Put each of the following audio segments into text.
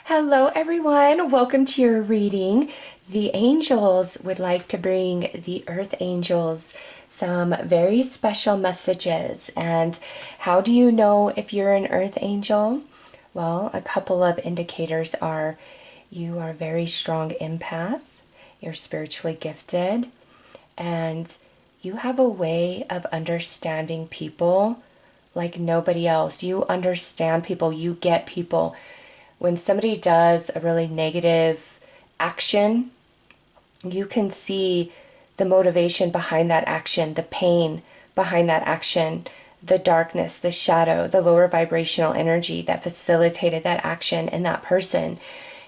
Hello, everyone. Welcome to your reading. The angels would like to bring the earth angels some very special messages. And how do you know if you're an earth angel? Well, a couple of indicators are you are a very strong empath, you're spiritually gifted, and you have a way of understanding people like nobody else. You understand people, you get people. When somebody does a really negative action, you can see the motivation behind that action, the pain behind that action, the darkness, the shadow, the lower vibrational energy that facilitated that action in that person.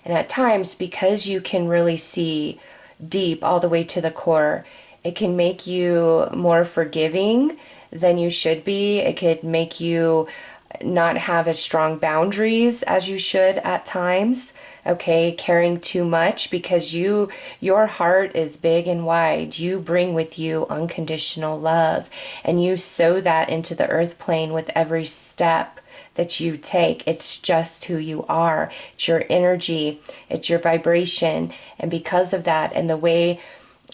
And at times, because you can really see deep all the way to the core, it can make you more forgiving than you should be. It could make you not have as strong boundaries as you should at times. Okay, caring too much because your heart is big and wide. You bring with you unconditional love, and you sow that into the earth plane with every step that you take. It's just who you are. It's your energy, it's your vibration. And because of that and the way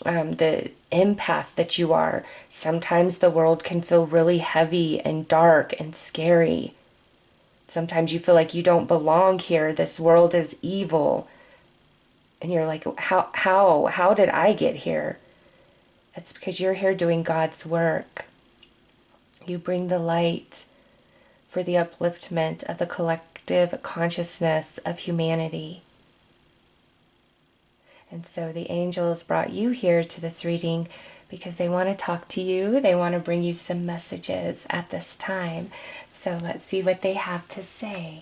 the empath that you are, sometimes the world can feel really heavy and dark and scary. Sometimes you feel like you don't belong here. This world is evil. And you're like, how did I get here? That's because you're here doing God's work. You bring the light for the upliftment of the collective consciousness of humanity. And so the angels brought you here to this reading because they want to talk to you. They want to bring you some messages at this time. So let's see what they have to say.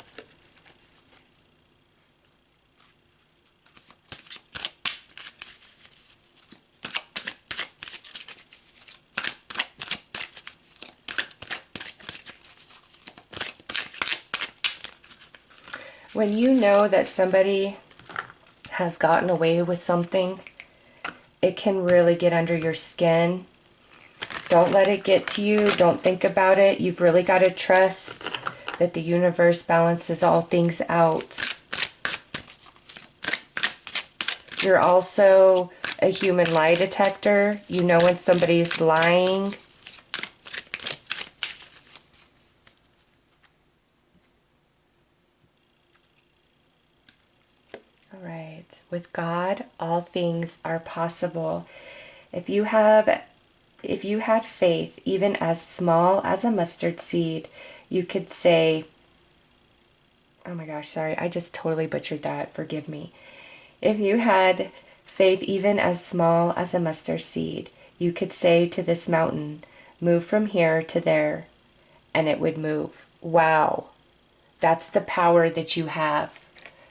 When you know that somebody has gotten away with something, it can really get under your skin. Don't let it get to you. Don't think about it. You've really got to trust that the universe balances all things out. You're also a human lie detector. You know when somebody's lying. With God, all things are possible. If you had faith, even as small as a mustard seed, you could say, oh my gosh, sorry, I just totally butchered that. Forgive me. If you had faith, even as small as a mustard seed, you could say to this mountain, move from here to there, and it would move. Wow. That's the power that you have.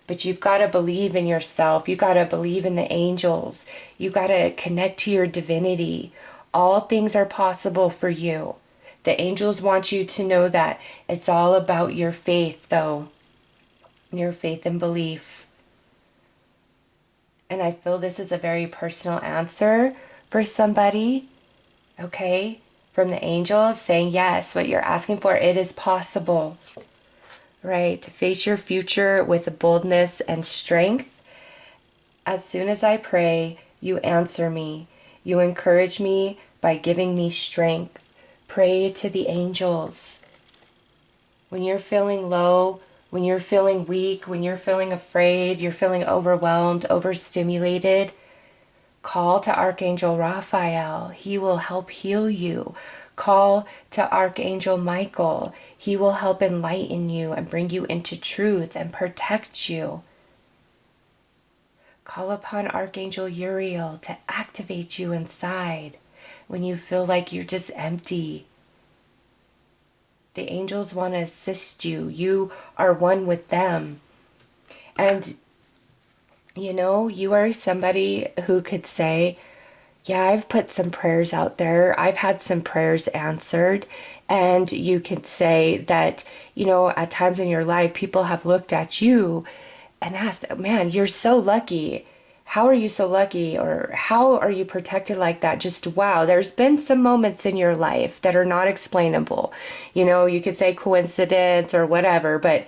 But you've got to believe in yourself. You got to believe in the angels. You got to connect to your divinity. All things are possible for you. The angels want you to know that. It's all about your faith, though. Your faith and belief. And I feel this is a very personal answer for somebody. Okay? From the angels saying, yes, what you're asking for, it is possible. Right, to face your future with boldness and strength. As soon as I pray, you answer me. You encourage me by giving me strength. Pray to the angels. When you're feeling low, when you're feeling weak, when you're feeling afraid, you're feeling overwhelmed, overstimulated, call to Archangel Raphael. He will help heal you. Call to Archangel Michael. He will help enlighten you and bring you into truth and protect you. Call upon Archangel Uriel to activate you inside when you feel like you're just empty. The angels want to assist you. You are one with them. And you know, you are somebody who could say, yeah, I've put some prayers out there. I've had some prayers answered. And you could say that, you know, at times in your life, people have looked at you and asked, man, you're so lucky. How are you so lucky? Or how are you protected like that? Just wow. There's been some moments in your life that are not explainable. You know, you could say coincidence or whatever, but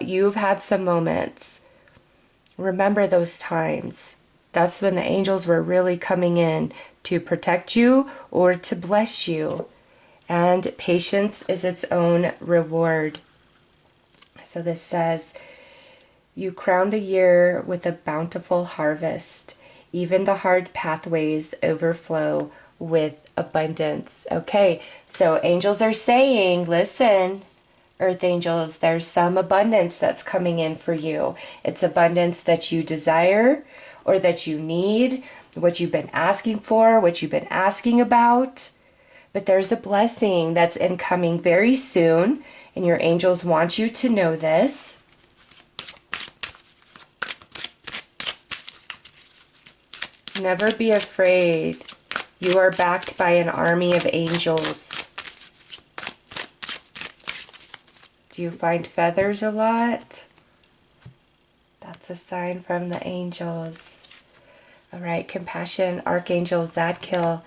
you've had some moments Remember those times. That's when the angels were really coming in to protect you or to bless you. And patience is its own reward. So this says, you crown the year with a bountiful harvest. Even the hard pathways overflow with abundance. Okay, so angels are saying, listen, Earth angels, there's some abundance that's coming in for you. It's abundance that you desire or that you need, what you've been asking for, what you've been asking about. But there's a blessing that's incoming very soon, and your angels want you to know this. Never be afraid. You are backed by an army of angels. Do you find feathers a lot? That's a sign from the angels. All right, compassion, Archangel Zadkiel.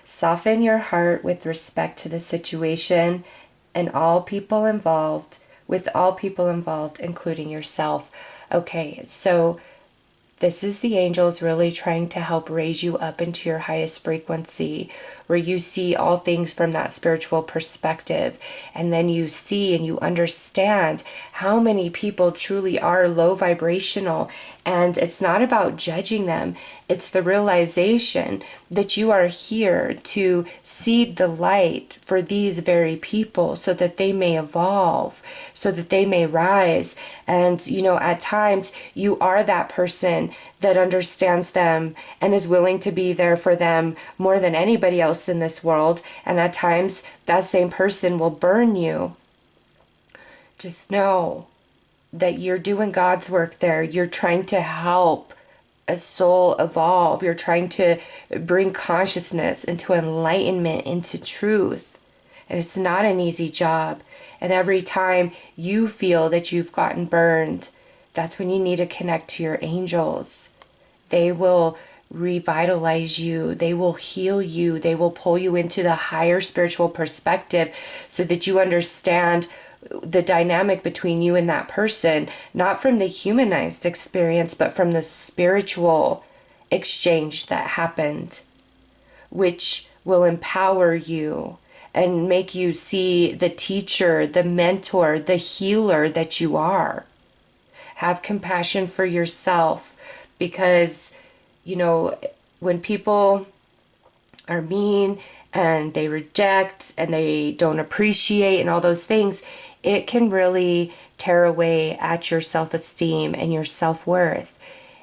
Soften your heart with respect to the situation and all people involved, with all people involved, including yourself. Okay, so this is the angels really trying to help raise you up into your highest frequency, where you see all things from that spiritual perspective. And then you see and you understand how many people truly are low vibrational. And it's not about judging them. It's the realization that you are here to seed the light for these very people so that they may evolve, so that they may rise. And, you know, at times you are that person that understands them and is willing to be there for them more than anybody else in this world. And at times that same person will burn you. Just know that you're doing God's work there. You're trying to help a soul evolve. You're trying to bring consciousness into enlightenment, into truth. And it's not an easy job. And every time you feel that you've gotten burned, that's when you need to connect to your angels. They will revitalize you. They will heal you. They will pull you into the higher spiritual perspective so that you understand the dynamic between you and that person, not from the humanized experience, but from the spiritual exchange that happened, which will empower you and make you see the teacher, the mentor, the healer that you are. Have compassion for yourself, because, you know, when people are mean and they reject and they don't appreciate and all those things, it can really tear away at your self-esteem and your self-worth.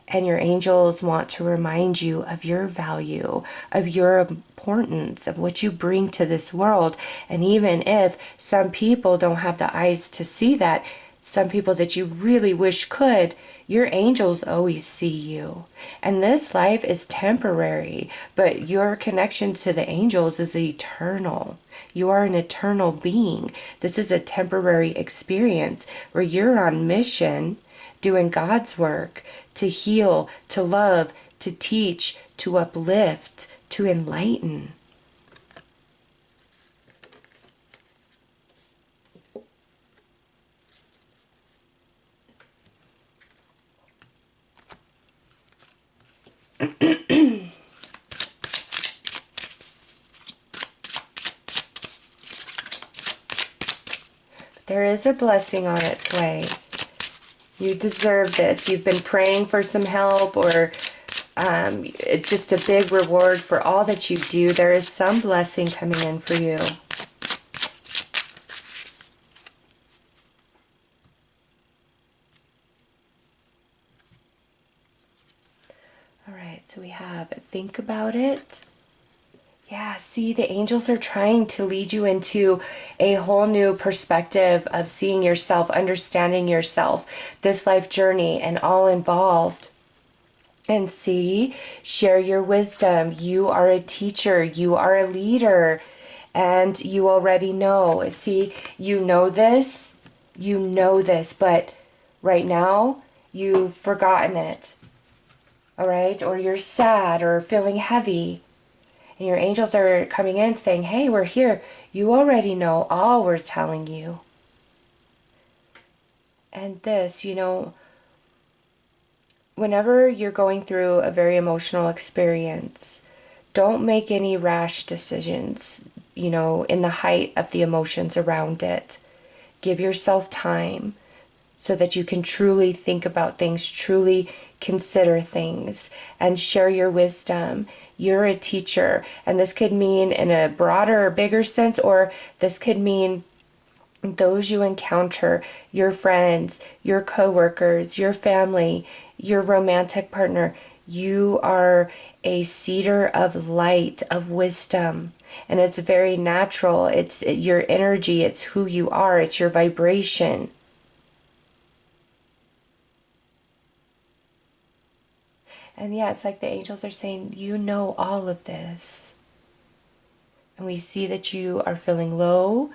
And your angels want to remind you of your value, of your importance, of what you bring to this world. And even if some people don't have the eyes to see that, some people that you really wish could, your angels always see you. And this life is temporary, but your connection to the angels is eternal. You are an eternal being. This is a temporary experience where you're on mission doing God's work to heal, to love, to teach, to uplift, to enlighten. There is a blessing on its way. You deserve this. You've been praying for some help, or just a big reward for all that you do. There is some blessing coming in for you. All right, so we have think about it. Yeah, see, the angels are trying to lead you into a whole new perspective of seeing yourself, understanding yourself, this life journey, and all involved. And see, share your wisdom. You are a teacher. You are a leader. And you already know. See, you know this. You know this. But right now, you've forgotten it. All right? Or you're sad or feeling heavy. And your angels are coming in saying, hey, we're here. You already know all we're telling you. And this, you know, whenever you're going through a very emotional experience, don't make any rash decisions, in the height of the emotions around it. Give yourself time so that you can truly think about things, truly consider things, and share your wisdom. You're a teacher, and this could mean in a broader or bigger sense, or this could mean those you encounter, your friends, your coworkers, your family, your romantic partner. You are a seeder of light, of wisdom. And it's very natural. It's your energy. It's who you are. It's your vibration. And yeah, it's like the angels are saying, you know all of this. And we see that you are feeling low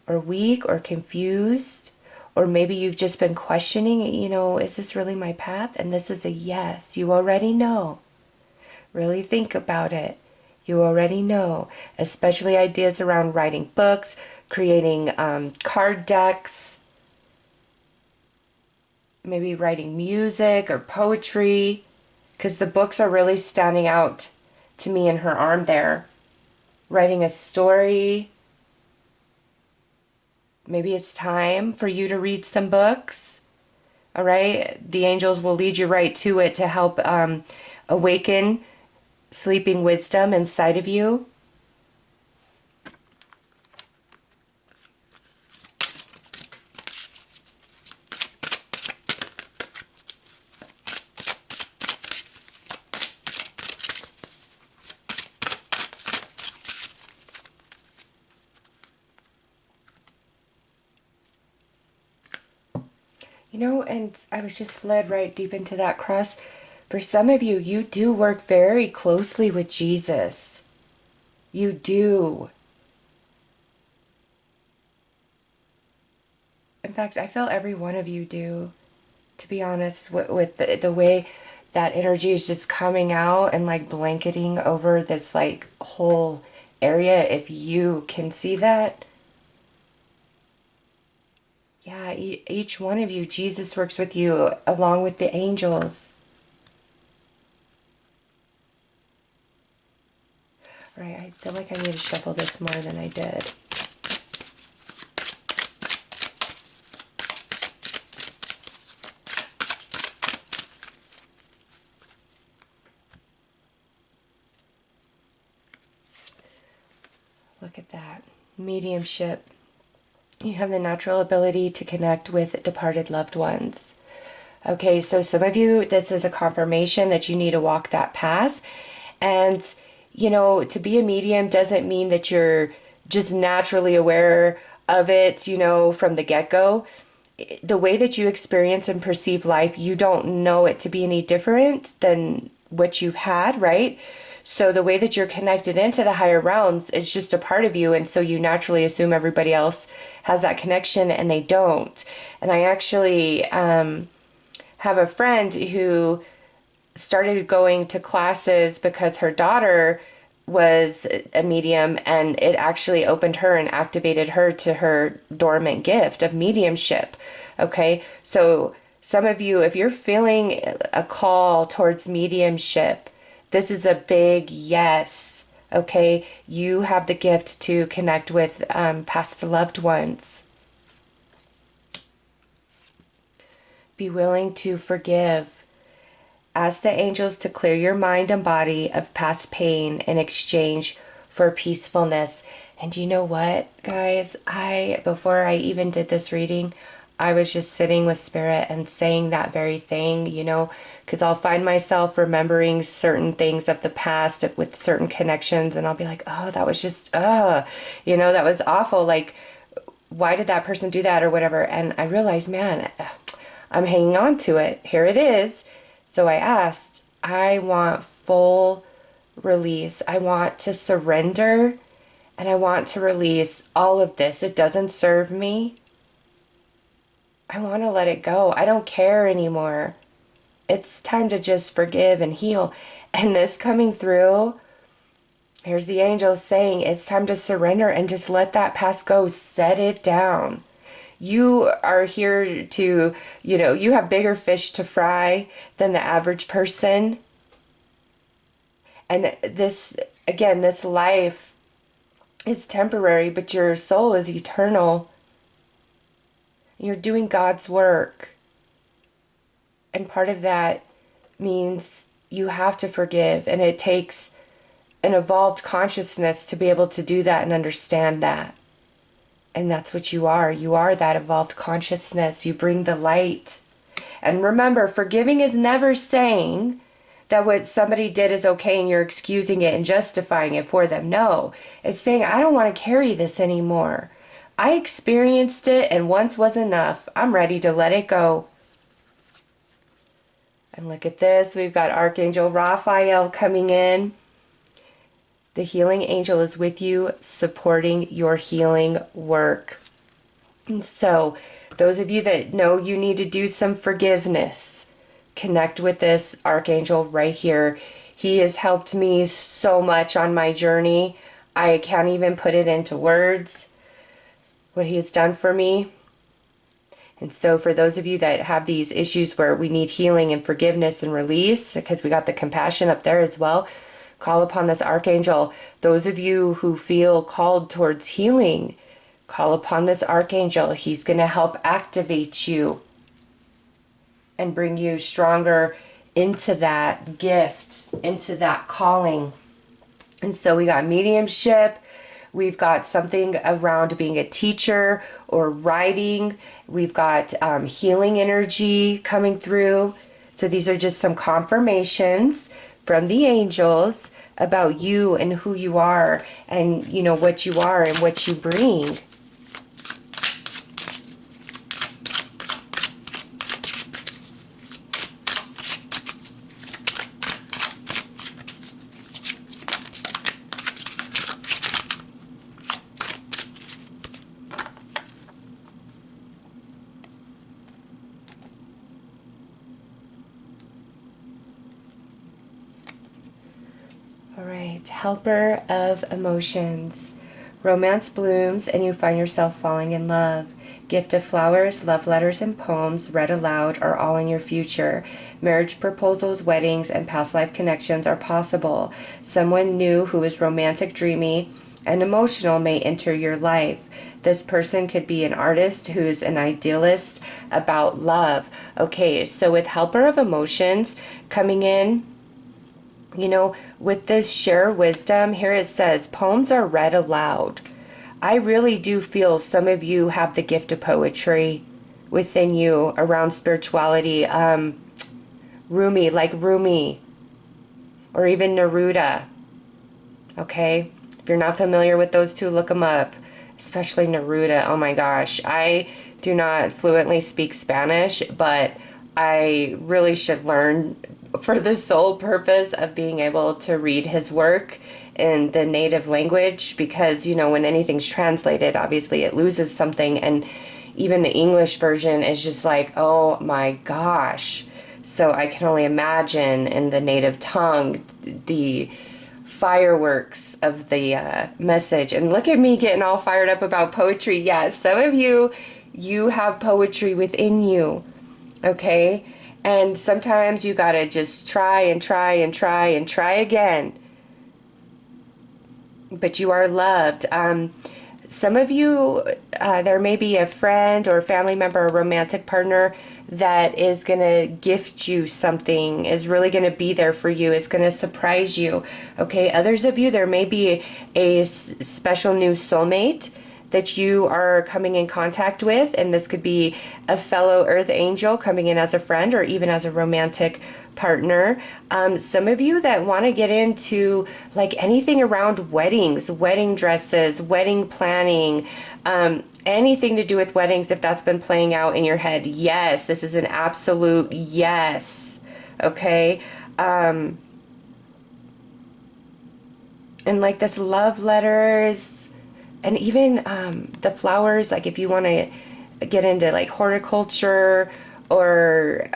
or weak or confused, or maybe you've just been questioning, is this really my path? And this is a yes. You already know. Really think about it. You already know, especially ideas around writing books, creating card decks, maybe writing music or poetry, because the books are really standing out to me in her arm there. Writing a story. Maybe it's time for you to read some books. All right? The angels will lead you right to it to help awaken sleeping wisdom inside of you. And I was just led right deep into that cross. For some of you, you do work very closely with Jesus. You do. In fact, I feel every one of you do, to be honest, with the way that energy is just coming out and like blanketing over this like whole area. If you can see that, yeah, each one of you, Jesus works with you along with the angels. All right, I feel like I need to shuffle this more than I did. Look at that. Mediumship. You have the natural ability to connect with departed loved ones. Okay, so some of you, this is a confirmation that you need to walk that path. And, to be a medium doesn't mean that you're just naturally aware of it, from the get-go. The way that you experience and perceive life, you don't know it to be any different than what you've had, right? So the way that you're connected into the higher realms is just a part of you, and so you naturally assume everybody else has that connection, and they don't. And I actually have a friend who started going to classes because her daughter was a medium, and it actually opened her and activated her to her dormant gift of mediumship. Okay, so some of you, if you're feeling a call towards mediumship, this is a big yes. Okay, you have the gift to connect with past loved ones. Be willing to forgive. Ask the angels to clear your mind and body of past pain in exchange for peacefulness. And you know what, guys? Before I even did this reading, I was just sitting with Spirit and saying that very thing, because I'll find myself remembering certain things of the past with certain connections, and I'll be like, oh, that was just, that was awful. Like, why did that person do that or whatever? And I realized, man, I'm hanging on to it. Here it is. So I asked, I want full release. I want to surrender, and I want to release all of this. It doesn't serve me. I want to let it go. I don't care anymore. It's time to just forgive and heal. And this coming through, here's the angels saying, it's time to surrender and just let that past go. Set it down. You are here to, you have bigger fish to fry than the average person. And this, again, this life is temporary, but your soul is eternal. You're doing God's work. And part of that means you have to forgive. And it takes an evolved consciousness to be able to do that and understand that. And that's what you are. You are that evolved consciousness. You bring the light. And remember, forgiving is never saying that what somebody did is okay and you're excusing it and justifying it for them. No, it's saying, I don't want to carry this anymore. I experienced it and once was enough. I'm ready to let it go. And look at this. We've got Archangel Raphael coming in. The healing angel is with you, supporting your healing work. And so, those of you that know you need to do some forgiveness, connect with this Archangel right here. He has helped me so much on my journey. I can't even put it into words, what he's done for me. And so for those of you that have these issues where we need healing and forgiveness and release, because we got the compassion up there as well, call upon this Archangel. Those of you who feel called towards healing, call upon this Archangel. He's going to help activate you and bring you stronger into that gift, into that calling. And so we got mediumship. We've got something around being a teacher or writing. We've got healing energy coming through. So these are just some confirmations from the angels about you and who you are and, what you are and what you bring. Helper of emotions. Romance blooms and you find yourself falling in love. Gift of flowers, love letters, and poems read aloud are all in your future. Marriage proposals, weddings, and past life connections are possible. Someone new who is romantic, dreamy, and emotional may enter your life. This person could be an artist who's an idealist about love. Okay, so with Helper of emotions coming in, with this share wisdom, here it says, poems are read aloud. I really do feel some of you have the gift of poetry within you around spirituality. Rumi, like Rumi, or even Neruda. Okay? If you're not familiar with those two, look them up. Especially Neruda. Oh my gosh. I do not fluently speak Spanish, but I really should learn for the sole purpose of being able to read his work in the native language, because when anything's translated, obviously it loses something, and even the English version is just like, oh my gosh. So I can only imagine in the native tongue the fireworks of the message. And look at me getting all fired up about poetry. Yes, some of you have poetry within you, okay? And sometimes you gotta just try and try and try and try again. But you are loved. Some of you, there may be a friend or a family member or romantic partner that is gonna gift you something, is really gonna be there for you, is gonna surprise you. Okay, others of you, there may be a special new soulmate that you are coming in contact with, and this could be a fellow earth angel coming in as a friend or even as a romantic partner. Some of you that want to get into like anything around weddings, wedding dresses, wedding planning, anything to do with weddings, if that's been playing out in your head, yes, this is an absolute yes. Okay. And like this love letters, and even the flowers, like if you want to get into like horticulture or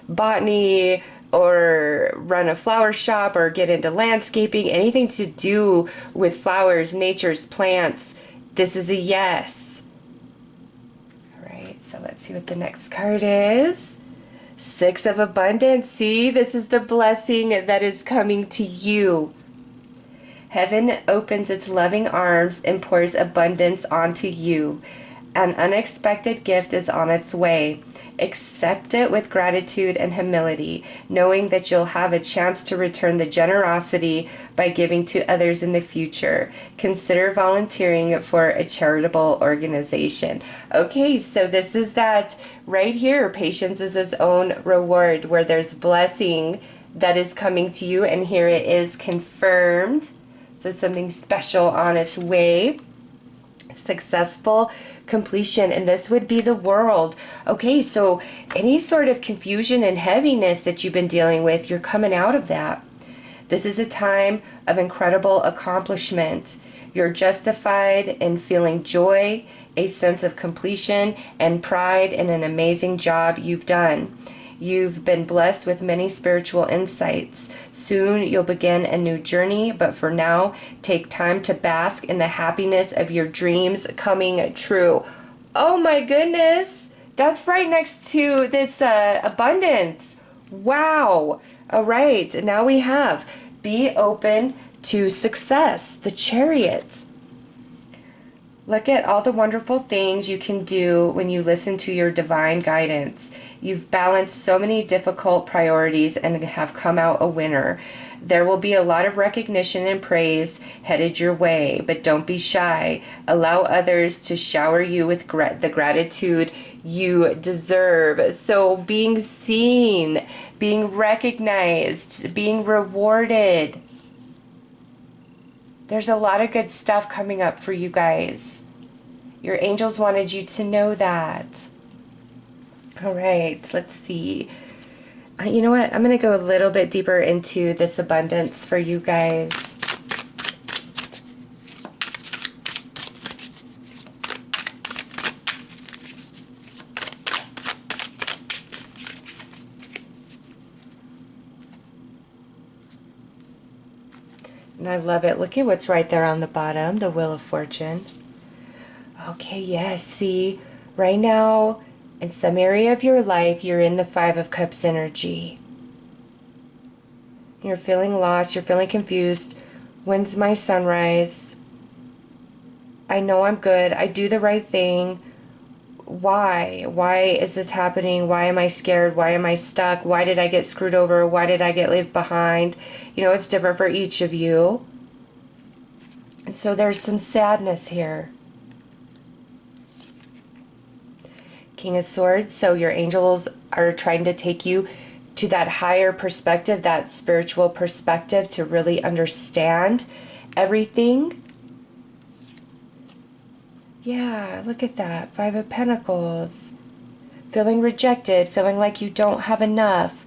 botany or run a flower shop or get into landscaping, anything to do with flowers, nature's plants, this is a yes. right, so let's see what the next card is. Six of Abundance. See, this is the blessing that is coming to you. Heaven opens its loving arms and pours abundance onto you. An unexpected gift is on its way. Accept it with gratitude and humility, knowing that you'll have a chance to return the generosity by giving to others in the future. Consider volunteering for a charitable organization. Okay, so this is that right here. Patience is its own reward, where there's blessing that is coming to you, and here it is confirmed. So something special on its way. Successful completion, and this would be the World. Okay, so any sort of confusion and heaviness that you've been dealing with, you're coming out of that. This is a time of incredible accomplishment. You're justified in feeling joy, a sense of completion, and pride in an amazing job you've done. You've been blessed with many spiritual insights. Soon you'll begin a new journey, but for now, take time to bask in the happiness of your dreams coming true. Oh my goodness! That's right next to this abundance. Wow! All right, now we have be open to success, the Chariot. Look at all the wonderful things you can do when you listen to your divine guidance. You've balanced so many difficult priorities and have come out a winner. There will be a lot of recognition and praise headed your way, but don't be shy. Allow others to shower you with the gratitude you deserve. So being seen, being recognized, being rewarded. There's a lot of good stuff coming up for you guys. Your angels wanted you to know that. All right, let's see. You know what? I'm going to go a little bit deeper into this abundance for you guys. And I love it. Look at what's right there on the bottom, the Wheel of Fortune. Okay, yes, see, right now, in some area of your life, you're in the Five of Cups energy. You're feeling lost, you're feeling confused. When's my sunrise? I know I'm good, I do the right thing. Why? Why is this happening? Why am I scared? Why am I stuck? Why did I get screwed over? Why did I get left behind? You know, it's different for each of you. And so there's some sadness here. King of Swords, so your angels are trying to take you to that higher perspective, that spiritual perspective, to really understand everything. Yeah, look at that. Five of Pentacles. Feeling rejected, feeling like you don't have enough.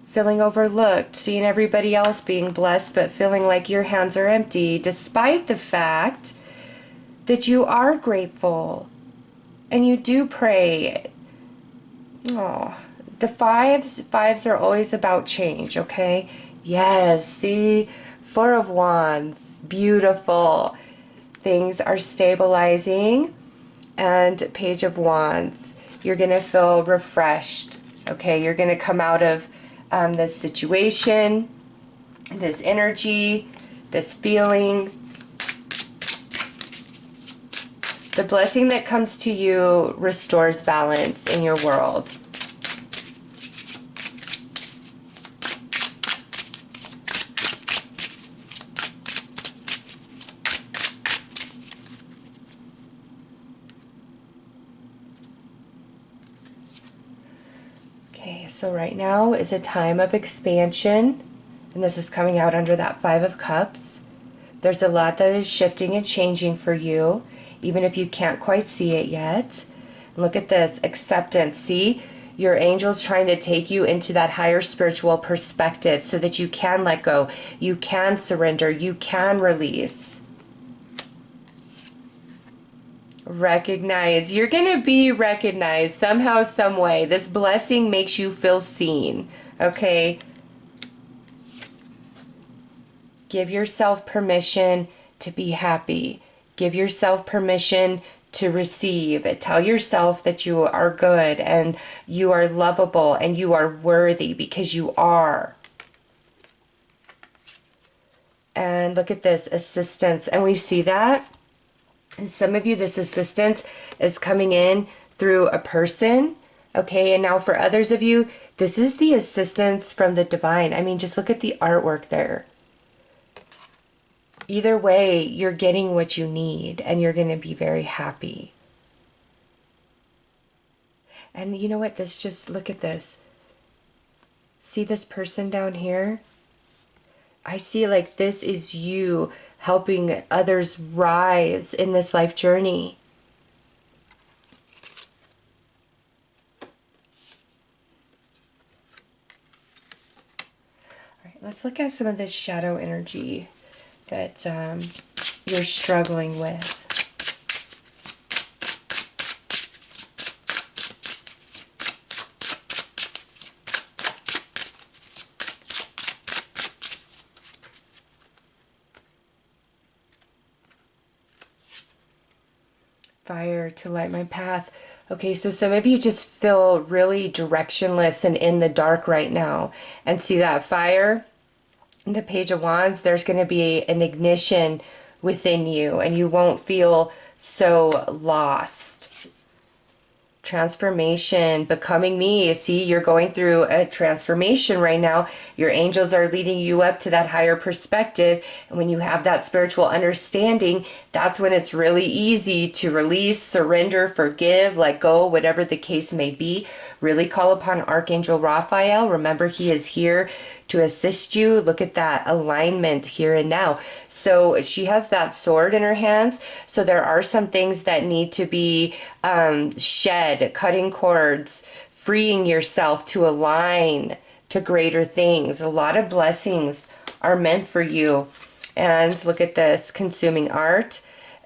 Feeling overlooked, seeing everybody else being blessed, but feeling like your hands are empty, despite the fact that you are grateful. And you do pray. Oh, the fives are always about change, okay? Yes, see? Four of Wands. Beautiful. Things are stabilizing. And Page of Wands. You're going to feel refreshed, okay? You're going to come out of this situation, this energy, this feeling. The blessing that comes to you restores balance in your world. Okay, so right now is a time of expansion, and this is coming out under that Five of Cups. There's a lot that is shifting and changing for you, even if you can't quite see it yet. Look at this, acceptance. See, your angel's trying to take you into that higher spiritual perspective so that you can let go, you can surrender, you can release. Recognize. You're going to be recognized somehow, some way. This blessing makes you feel seen, okay? Give yourself permission to be happy. Give yourself permission to receive. Tell yourself that you are good and you are lovable and you are worthy, because you are. And look at this, assistance. And we see that. And some of you, this assistance is coming in through a person. Okay, and now for others of you, this is the assistance from the divine. I mean, just look at the artwork there. Either way, you're getting what you need and you're going to be very happy. And you know what? This just, look at this. See this person down here? I see like this is you helping others rise in this life journey. All right, let's look at some of this shadow energy that you're struggling with. Fire to light my path. Okay, so some of you just feel really directionless and in the dark right now. And see that fire? The Page of Wands, there's going to be an ignition within you and you won't feel so lost. Transformation, becoming me. See, you're going through a transformation right now. Your angels are leading you up to that higher perspective. And when you have that spiritual understanding, that's when it's really easy to release, surrender, forgive, let go, whatever the case may be. Really call upon Archangel Raphael. Remember, he is here to assist you. Look at that alignment here and now. So she has that sword in her hands. So there are some things that need to be shed, cutting cords, freeing yourself to align to greater things. A lot of blessings are meant for you. And look at this, consuming art,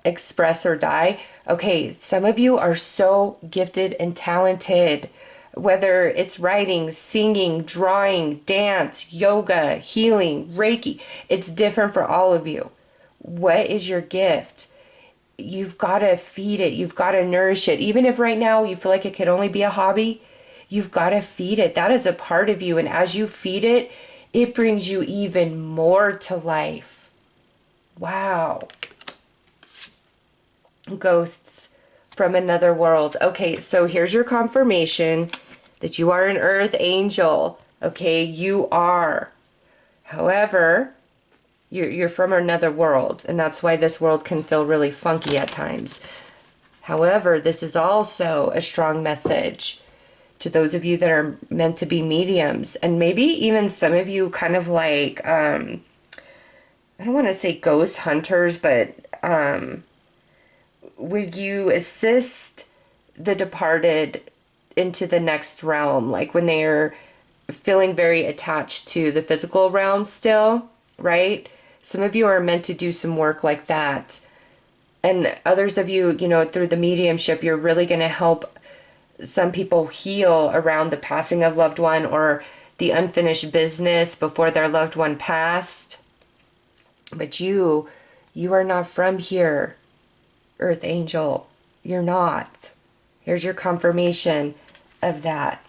express or die. Okay, some of you are so gifted and talented. Whether it's writing, singing, drawing, dance, yoga, healing, Reiki, it's different for all of you. What is your gift? You've got to feed it. You've got to nourish it. Even if right now you feel like it could only be a hobby, you've got to feed it. That is a part of you. And as you feed it, it brings you even more to life. Wow. Ghosts from another world. Okay, so here's your confirmation that you are an earth angel. Okay, you are. However, you're from another world, and that's why this world can feel really funky at times. However, this is also a strong message to those of you that are meant to be mediums, and maybe even some of you kind of like, I don't want to say ghost hunters, but would you assist the departed into the next realm, like when they are feeling very attached to the physical realm still, right? Some of you are meant to do some work like that. And others of you, you know, through the mediumship, you're really going to help some people heal around the passing of loved one or the unfinished business before their loved one passed. But you are not from here, Earth Angel. You're not. Here's your confirmation of that.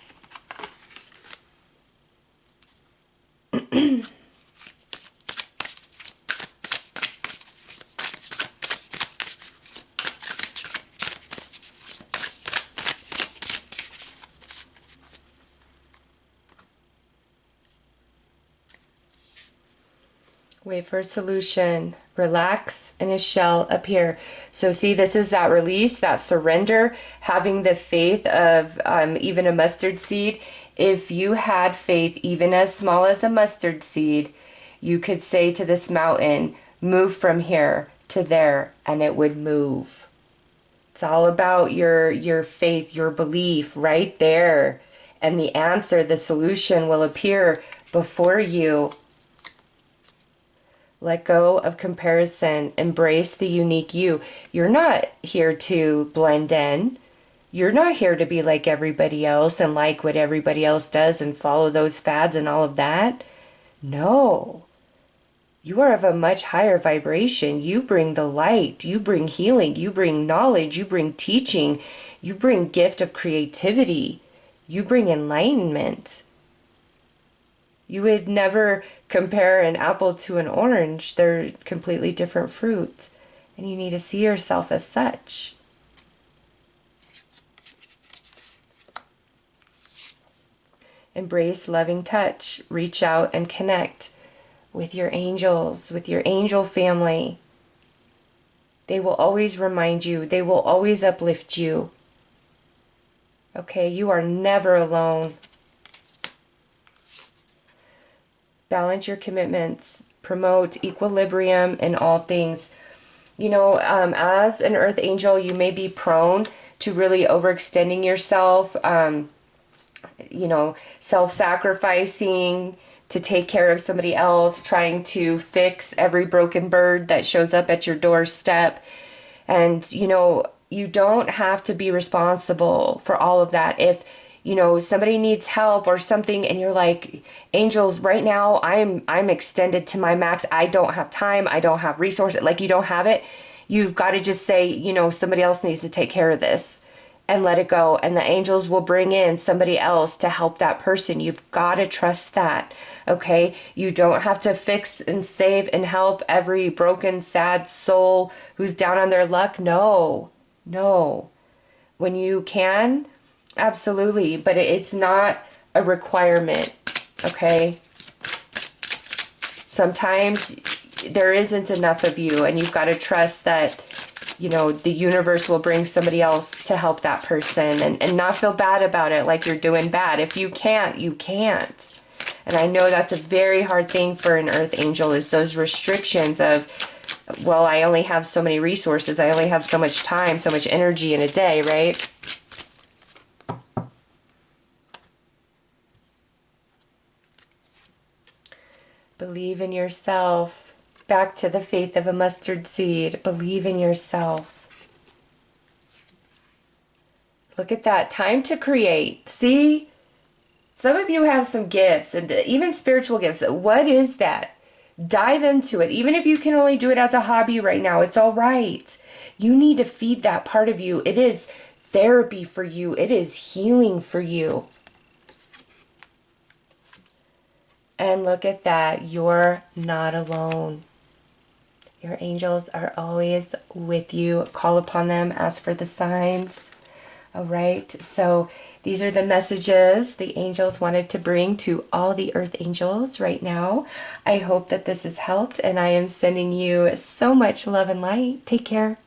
Wait for a solution. Relax and it shall appear. So see, this is that release, that surrender, having the faith of even a mustard seed. If you had faith even as small as a mustard seed, you could say to this mountain, move from here to there, and it would move. It's all about your faith, your belief right there. And the answer, the solution will appear before you. Let go of comparison. Embrace the unique you. You're not here to blend in. You're not here to be like everybody else and like what everybody else does and follow those fads and all of that. No. You are of a much higher vibration. You bring the light, you bring healing, you bring knowledge, you bring teaching, you bring gift of creativity, you bring enlightenment. You would never compare an apple to an orange. They're completely different fruits, and you need to see yourself as such. Embrace loving touch. Reach out and connect with your angels, with your angel family. They will always remind you. They will always uplift you. Okay, you are never alone. Balance your commitments. Promote equilibrium in all things. You know, as an earth angel, you may be prone to really overextending yourself, you know, self-sacrificing to take care of somebody else, trying to fix every broken bird that shows up at your doorstep. And, you know, you don't have to be responsible for all of that. If, you know, somebody needs help or something and you're like, angels, right now I'm extended to my max. I don't have time. I don't have resources. Like, you don't have it. You've got to just say, you know, somebody else needs to take care of this, and let it go. And the angels will bring in somebody else to help that person. You've got to trust that. Okay? You don't have to fix and save and help every broken, sad soul who's down on their luck. No. No. When you can, absolutely. But it's not a requirement. Okay? Sometimes there isn't enough of you, and you've got to trust that, you know, the universe will bring somebody else to help that person, and not feel bad about it like you're doing bad. If you can't, you can't. And I know that's a very hard thing for an earth angel, is those restrictions of, well, I only have so many resources. I only have so much time, so much energy in a day, right? Believe in yourself. Back to the faith of a mustard seed. Believe in yourself. Look at that. Time to create. See? Some of you have some gifts, and even spiritual gifts. What is that? Dive into it. Even if you can only do it as a hobby right now, it's all right. You need to feed that part of you. It is therapy for you. It is healing for you. And look at that. You're not alone. Your angels are always with you. Call upon them. Ask for the signs. All right. So these are the messages the angels wanted to bring to all the earth angels right now. I hope that this has helped, and I am sending you so much love and light. Take care.